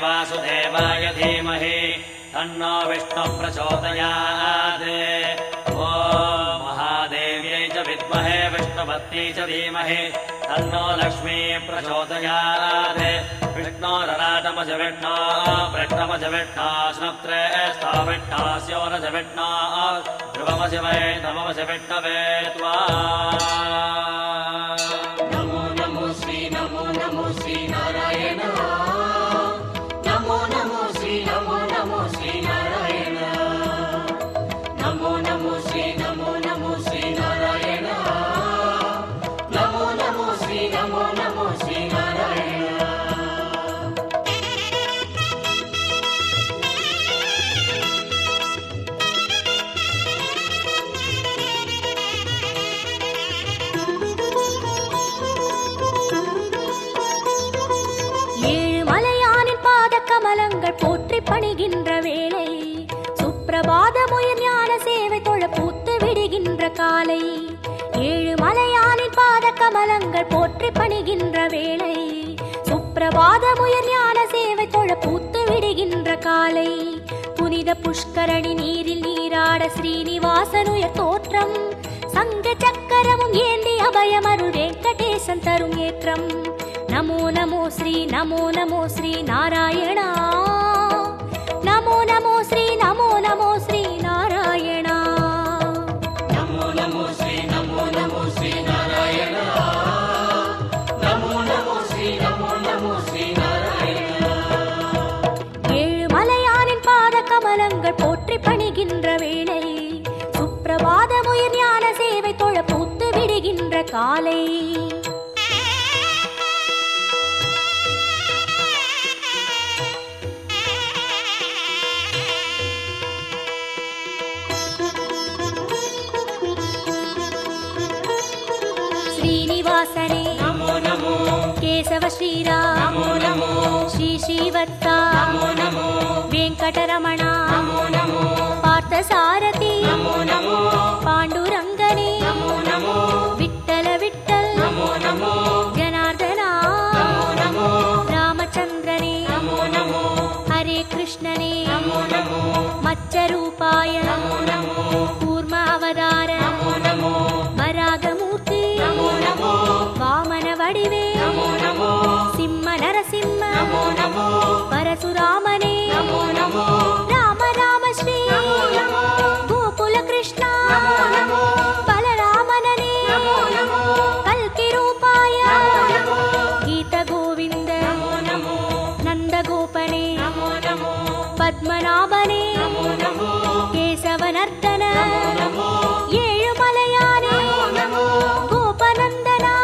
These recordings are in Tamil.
वासुदेवाय धीमहि तन्नो विष्णुः प्रचोदयात्। ॐ महादेव्यै च विद्महे विष्णुपत्न्यै च धीमहि तन्नो लक्ष्मी प्रचोदयात्। विष्णोरराटमज विष्णो वृष्णमज विष्णो स्नप्त्रे स्थाविष्णास्योरज विष्णो ध्रुवमज वै नममज विष्णवे त्वा। नमो नमो श्री नारायण। नमो नमो श्री नारायण। नमो नमो श्री नारायण। नमो नमो श्री नारायण। போற்றி பணிகின்ற வேளை சுப்பிரபாதமுயர் ஞான சேவை தொழ பூத்து விடுகின்ற காலை. ஏழு மலையானின் பாத கமலங்கள் போற்றி பணிகின்ற வேளை சுப்பிரபாதமுயர் ஞான சேவை தொழ பூத்து விடுகின்ற காலை. புனித புஷ்கரணி நீரில் நீராட ஸ்ரீனிவாசனுயர் தோற்றம் சங்க சக்கரமும் ஏந்தி அபயமருள் வெங்கடேசன் தரும் ஏற்றம். நமோ நமோ ஸ்ரீ நாராயணா. நமோ நமோ ஸ்ரீ நாராயணா. நமோ நமோ ஸ்ரீ நாராயணா. நமோ நமோ ஸ்ரீ நாராயணா. ஏழு மலையானின் பாத கமலங்கள் போற்றி பணிகின்ற வேளை சுப்பிரபாதமுயர் ஞான சேவை தொழ பூத்து விடுகின்ற காலை. श्रीनिवासने नमो नमो केशव श्रीराम नमो नमो श्री श्रीवत्सा नमो नमो वेंकटरमणा नमो नमो पार्थसारथी नमो नमो पांडुरंगने नमो नमो विठ्ठल विठ्ठल नमो नमो जनार्दना नमो नमो रामचंद्रने नमो नमो हरे कृष्णने नमो नमो मत्स्यरूपाय नमो नमो कूर्म अवतार नमो नमो वरागमूर्ति नमो नमो वामन वडिवे नमो नमो सिंह नरसिंह नमो नमो परशुरामने नमो नमो राम राम श्री नमो गोकुल कृष्ण नमो नमो बलरामनने नमो नमो कल्कि रूपाय नमो गीत गोविंद नमो नमो नंद गोपने नमो नमो पद्मनाभने नमो नमो केशवनर्दन नमो ஏழு மலையானே नमो கோபநந்தனா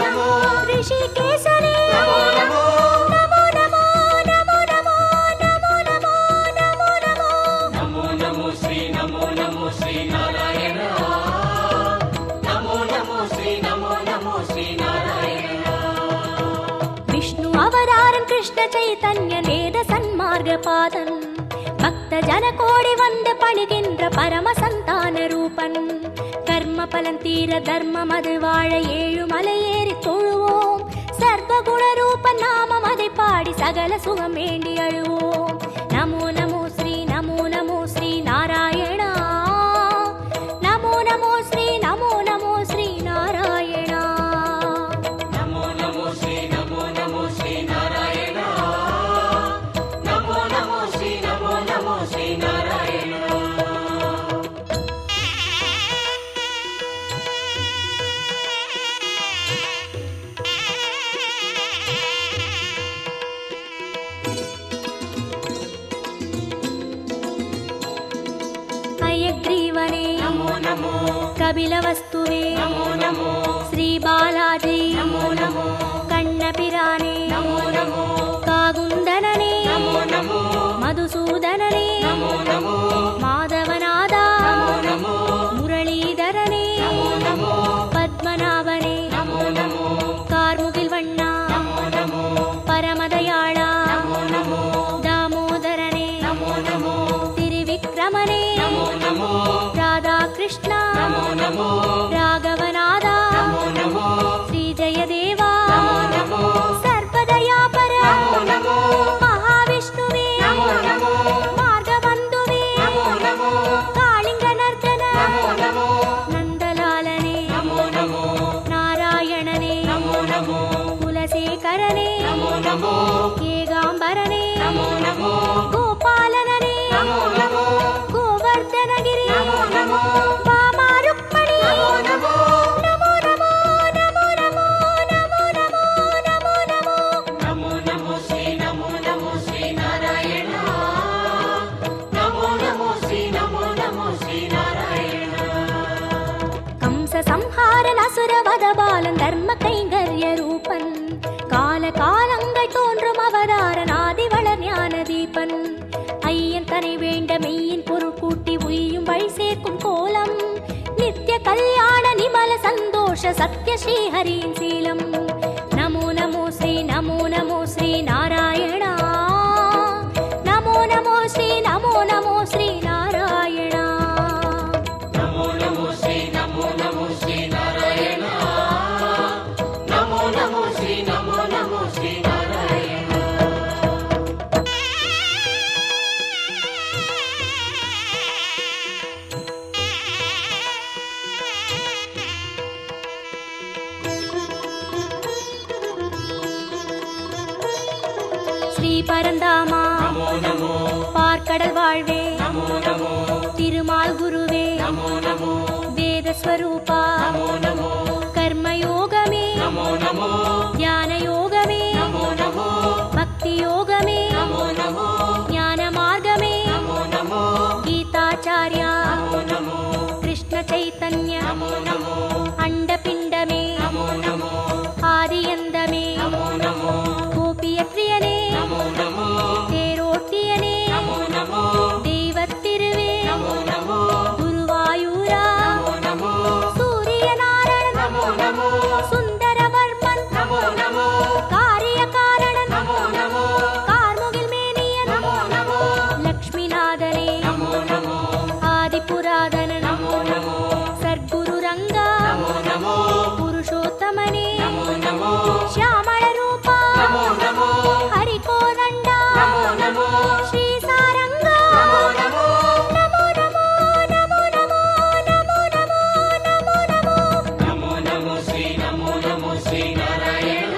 नमो ரிஷிகேசனே நமோ நமோ நமோ நமோ நமோ நமோ நமோ நமோ. नमो नमो श्री नारायण। नमो नमो श्री नारायण। विष्णु அவதாரன் கிருஷ்ண சைதன்ய நேத சன்மார்க பாதன் பக்த ஜன கோடி வந்து பணிகின்ற பரம சந்தான ரூபன். கர்ம பலன் தீர தர்மம் அது வாழ ஏழு மலை ஏறி தொழுவோம். சர்வகுண ரூபன் நாமம் அதை பாடி சகல சுகம் வேண்டி அழுவோம். நமோ நமோ ஸ்ரீ நாராயணா. நமோ நமோ ஸ்ரீ நாராயணா. नमो नमो श्री नारायण। नमो नमो श्री नारायण। हयग्रीवने नमो नमो कपिलवस्तुवे नमो नमो श्री बालाजी नमो नमो कण्णपिराने नमो नमो कागुन्दनने नमो नमो मधुसूदनने नमो नमो माधवनादा नमो नमो मुरलीधरने नमो नमो पद्मनाभने नमो नमो कार्मुगिल वण्णा नमो नमो परमदयाळा नमो नमो दामोदरने नमो नमो त्रिविक्रमने नमो नमो राधाकृष्ण नमो नमो राघवनादा नमो नमो श्रीजयदेवा नमो नमो सर्वदयापर नमो नमो महाविष्णु நமோ ஏகாம்பரனே நமோ நமோ கோபாலனே நமோ நமோ கோவர்தனகிரி நமோ நமோ பாமா ருக்மணி நமோ நமோ நமோ நமோ நமோ நமோ நமோ நமோ நமோ நமோ நமோ நமோ ஸ்ரீ நாராயண நமோ நமோ ஸ்ரீ நாராயண கம்ச சம்ஹாரன் அசுரவத பாலன் தர்ம கைங்கர்ய ரூபன் கால காலங்கள் தோன்றும் அவதாரன் ஆதிவளர் ஞான தீபன் ஐயன் தனை வேண்ட மெய்யின் பொருள் கூட்டி உய்யும் வழி சேர்க்கும் கோலம் நித்திய கல்யாண நிமல சந்தோஷ சத்ய ஸ்ரீஹரியின் சீலம் நமோ நமோ ஸ்ரீ நாராயணா நமோ நமோ ஸ்ரீ நாராயணா நமோ நமோ ஸ்ரீ நாராயண நமோ நமோ ஸ்ரீ நாராயண ஸ்ரீ பரந்தாமா நமோ நமோ பார்க்கடல் வாழ்வே நமோ நமோ திருமால் குருவே நமோ நமோ வேதஸ்வரூபா நமோ நமோ கர்மயோகமே நமோ நமோ ஞான யோகமே நமோ நமோ பக்தி யோகமே நமோ நமோ ஞான மார்க்கமே நமோ நமோ கீதாச்சார்யா நமோ நமோ கிருஷ்ண சைத்தன்ய நமோ நமோ அண்டபிண்டமே நமோ நமோ ஆதியந்தமே நமோ நமோ கோபியத்ரியனே நமோ நமோ தேரோட்டியனே நமோ நமோ தெய்வத்திருவே நமோ நமோ குருவாயூரா நமோ நமோ சூரியநாராயணன் நமோ நமோ சுந்தரவர்மன் நமோ நமோ காரியகாரணன் நமோ நமோ கார்முகில் மேனியன் நமோ நமோ லக்ஷ்மிநாதனே நமோ நமோ ஆதிபுராதனன் நமோ நமோ சர்க்குரு ரங்கா நமோ நமோ புருஷோத்தமனே நமோ நமோ ಶ್ಯಾಮಳ ರೂಪ நமோ நமோ ಹರಿಕೋದಂಡ நமோ நமோ ಶ್ರೀ ಸಾರಂಗ நமோ நமோ ನಮೋ ನಮೋ ನಮೋ ನಮೋ ನಮೋ ನಮೋ ನಮೋ ನಮೋ நமோ நமோ ஸ்ரீ நாராயண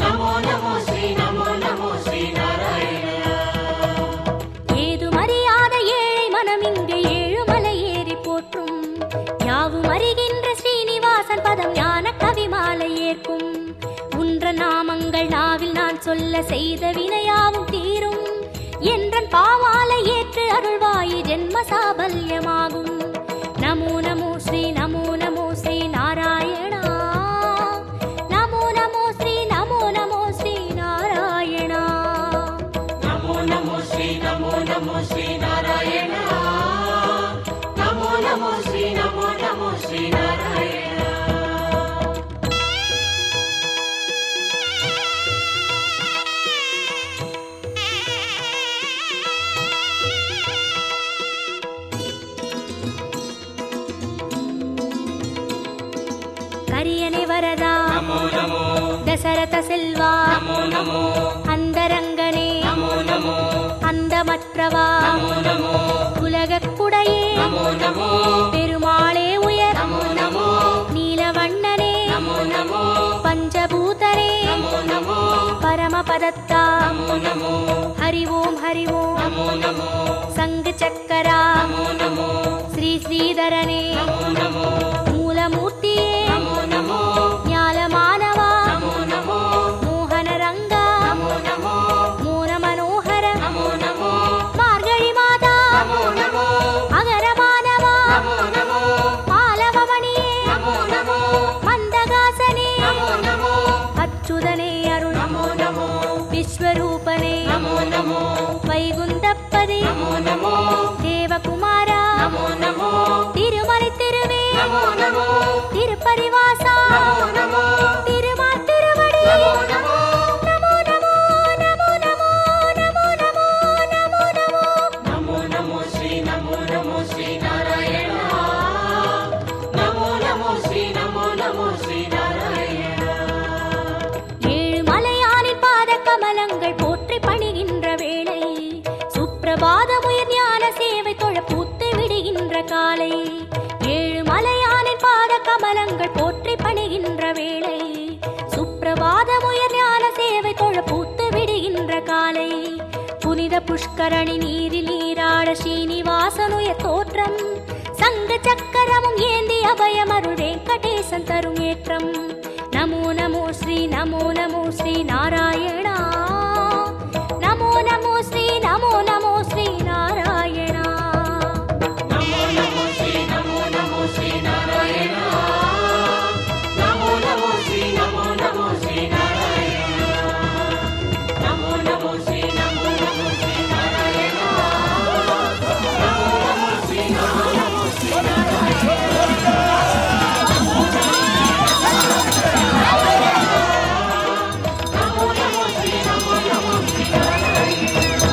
நமோ நமோ ஸ்ரீ நாராயண ஏதும் அறியாத ஏழை மனம் இங்கு ஏழுமலை ஏறி போற்றும் யாவும் அறிகின்ற ஸ்ரீனிவாசன் பதம் ஞான கவிமாலை ஏற்கும் உன்ற நாமங்கள் நாவில் நான் சொல்ல செய்த வினையாவும் தீரும் என்றன் பாவாலை ஏற்று அருள்வாயி ஜென்ம சாபல்யமாகும் நமோ நமோ ஸ்ரீ நாராயணா நமோ நமோ ஸ்ரீ நாராயணா நமோ நமோ ஸ்ரீ நாராயண நமோ நமோ ஸ்ரீ நாராயண கரியனை வரதா நமோ நமோ தசரத செல்வா நமோ நமோ அந்தரங்கனே நமோ நமோ அந்தமற்றவா நமோ நமோ உலகக்குடையே நமோ நமோ பெருமாளே உயர் நமோ நமோ நீலவண்ணனே நமோ நமோ பஞ்சபூதனே நமோ நமோ பரமபதத்தா நமோ நமோ ஹரி ஓம் நமோ நமோ சங்கு சக்கரா நமோ நமோ ஸ்ரீ ஸ்ரீதரனே நமோ நமோ மூலமூர்த்தியே நமோ நமோ ஞாலமானவா நமோ நமோ மோகன ரங்கா நமோ நமோ மோன மனோகர நமோ நமோ மார்கழி மாதா நமோ நமோ அகரமானவா நமோ நமோ மாலவமணியே நமோ நமோ மந்தகாசனே நமோ நமோ அச்சுதனே அருள் நமோ நமோ விஸ்வரூபனே நமோ நமோ வைகுந்தப்பதே நமோ நமோ தேவகுமாரா நமோ நமோ திருமலை திருவே நமோ நமோ திருப்பரிவாசா நமோ நமோ திருமால் திருவடி நமோ நமோ நமோ நமோ நமோ நமோ நமோ நமோ நமோ நமோ நமோ நமோ ஸ்ரீ நாராயண நமோ நமோ ஸ்ரீ நாராயண ஏழு மலையானின் பாத கமலங்கள் போற்றி பணிகின்ற வேளை சுப்பிரபாதமுயர் ஞான சேவை தொழ பூத்து விடுகின்ற காலை ஏழு மலையானின் பாத கமலங்கள் போற்றி பணிகின்ற வேளை சுப்பிரபாதமுயர் ஞான சேவை புனித புஷ்கரணி நீரில் நீராட ஸ்ரீனிவாசனுய தோற்றம் சங்க சக்கரமும் ஏந்தி அபயமருள் வெங்கடேசன் தரும் ஏற்றம். நமோ நமோ ஸ்ரீ நமோ நமோ ஸ்ரீ நாராயணா நமோ நமோ ஸ்ரீ நமோ நமோ ஸ்ரீ நாராயணா. நமோ நமோ ஸ்ரீ நமோ நமோ ஸ்ரீ நாராயணா நமோ நமோ ஸ்ரீ நமோ நமோ ஸ்ரீ நாராயணா நமோ நமோ ஸ்ரீ நமோ நமோ ஸ்ரீ நாராயணா நமோ நமோ ஸ்ரீ நமோ நமோ ஸ்ரீ நாராயணா.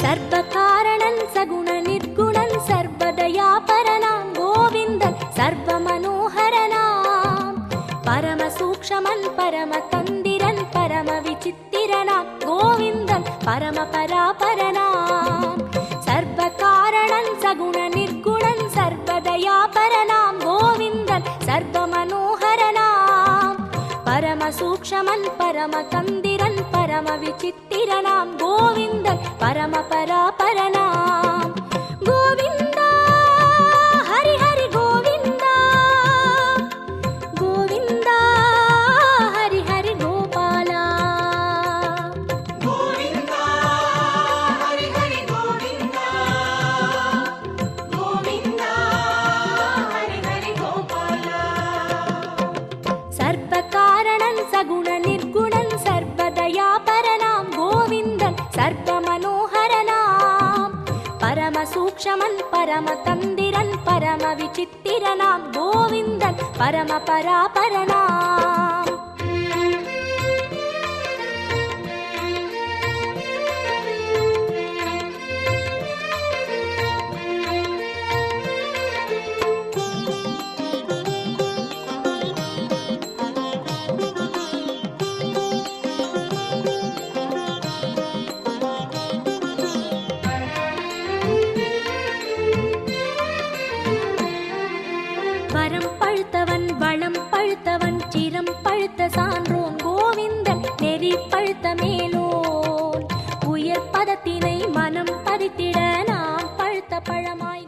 சர்வகாரணன் சகுண நிர்குணன் சர்வதயாபரனாம் கோவிந்தன் சர்வ மனோகரனாம் பரம சூக்ஷமன் பரம தந்திரன் பரம விசித்திரனாம் கோவிந்தன் பரம பராபரனாம் சர்வகாரணன் சகுண நிர்குணன் சர்வதயாபரனாம் கோவிந்தன் சர்வ மனோகரனாம் பரம சூக்ஷமன் பரம தந்திரன் பரம விசித்திரனாம் கோவிந்தன் பரம பராபரனாம் கோவிந்தா ஹரி ஹரி கோவிந்தா கோவிந்தா ஹரி ஹரி கோபாலா கோவிந்தா ஹரி ஹரி கோவிந்தா கோவிந்தா ஹரி ஹரி கோபாலா சர்வகாரணன் சகுண நிர்குணன் சர்வதயாபரனாம் கோவிந்தன் சர்வ மனோகரனாம் பரம சூக்ஷமன் பரம தந்திரன் பரம விசித்திரனாம் கோவிந்தன் பரம பராபரனாம் பழுத்த மேலோன் உயர் பதத்தினை மனம் பதித்திட நாம் பழுத்த பழமாய்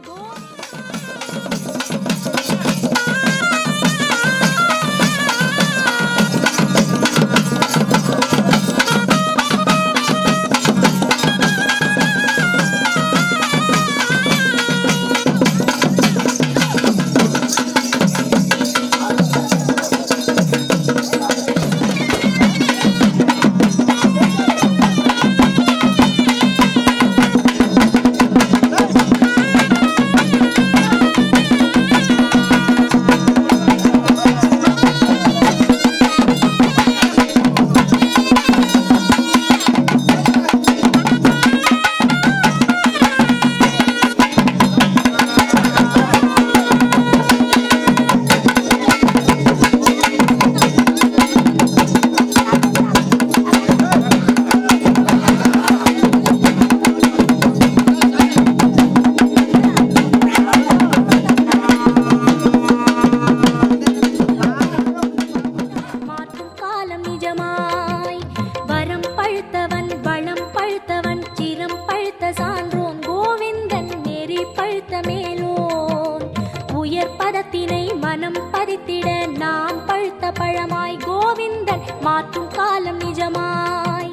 மாற்றும் காலம் நிஜமாய்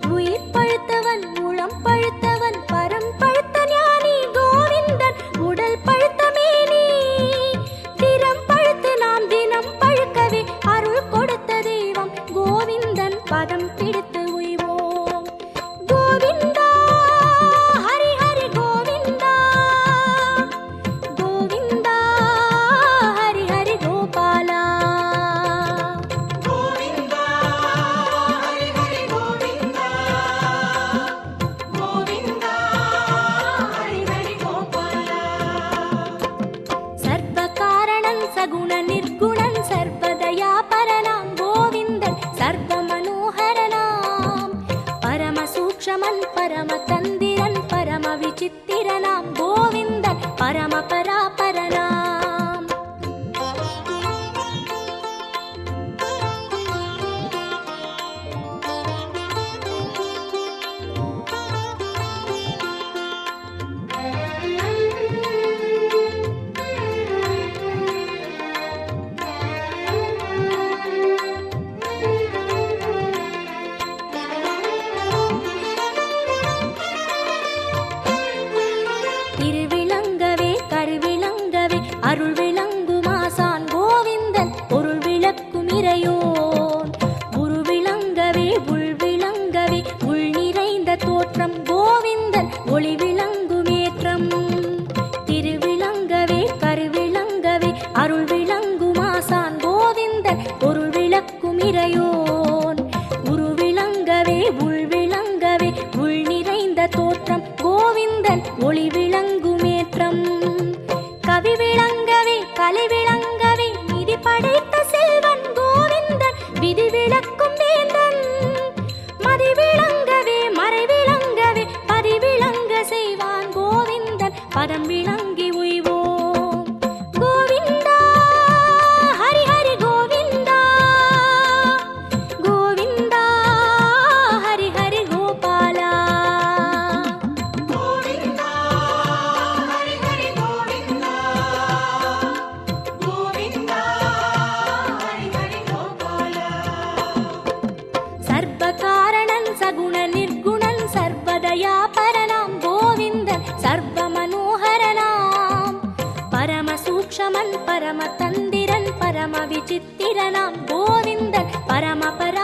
உயிர் பழுத்தவன் உளம் பழுத்தவன் பரம் பழுத்த ஞானி கோவிந்தன் உடல் பழுத்த மேனி திறம் பழுத்து நாம் தினம் பழுக்கவே அருள் கொடுத்த தெய்வம் கோவிந்தன் பதம் பிடித்து உய்வோம் கோவிந்தா ஹரி ஹரி கோவிந்தா கோவிந்தா ஹரி ஹரி கோபாலா சகுண நிர்குணன் சர்வதயா பரனாம் கோவிந்தன் சர்வ மனோகரனாம் பரம சூக்ஷமன் பரம தந்திரன் பரம விசித்திரனாம் கோவிந்தன் பரம பராபரனாம் அருள் விளங்குமாசான் கோவிந்தன் பொருள் விளக்கும் இறையோன் குரு விளங்கவே உள் விளங்கவே உள் நிறைந்த தோற்றம் கோவிந்தன் ஒளி விளங்குமேற்றம் திருவிளங்கவே கருவிளங்கவே அருள் விளங்குமாசான் கோவிந்தன் பொருள் விளக்கும் இறையோன் குரு விளங்கவே உள் விளங்கவே உள் நிறைந்த தோற்றம் கோவிந்தன் ஒளி விளங்குமேற்றம் கவி விளங்கவே கலை விளங்கவே நிதி படைத்த செல்வன் கோவிந்தன் விதி விளக்கும் வேந்தன் மதி விளங்கவே மறை விளங்கவே பதி விளங்க செய்வான் கோவிந்தன் பதம் விளங்கி உய்வோம் கோவிந்தா ஹரி ஹரி கோவிந்தா கோவிந்தா ஹரி ஹரி கோபாலா சகுண நிர்குணன் சர்வதயா பரனாம் கோவிந்தன் சர்வ மனோகரனாம் பரம சூக்ஷமன் பரம தந்திரன் பரம விசித்திரனாம் கோவிந்தன் பரம பர